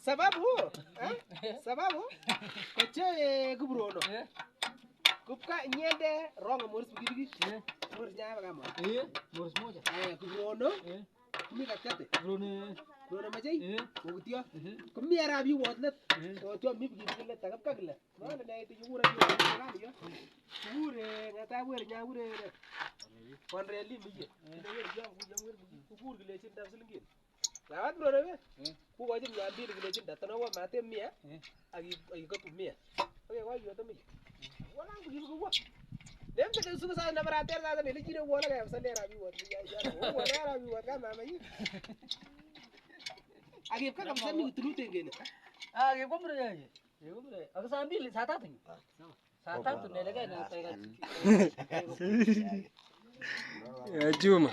Sababu sababu koche kubrono kupka nyende rongo moris bigibigi moris nyama kama moris moja kubrono kumi kakate Brune macai ukutio kumi arabi wotlet to mi bigibigi le takap kakle mana na itu yura yo ure ngata wer nya ure konre limije wer jam kugur gile chin dam silingin lawat bro be ku ko jin nyambi gile chin datana wa mate mia agi ko mia oke ko yo to mi wala ngi ko wa dem te su sa na bara ter da ne jire wala ga sale rabi wa ya wala rabi wa ka mama yi agi ka kam sami trute ngene agi ko mre ya ye ko mre aga sambil sata tu ne lega na Juma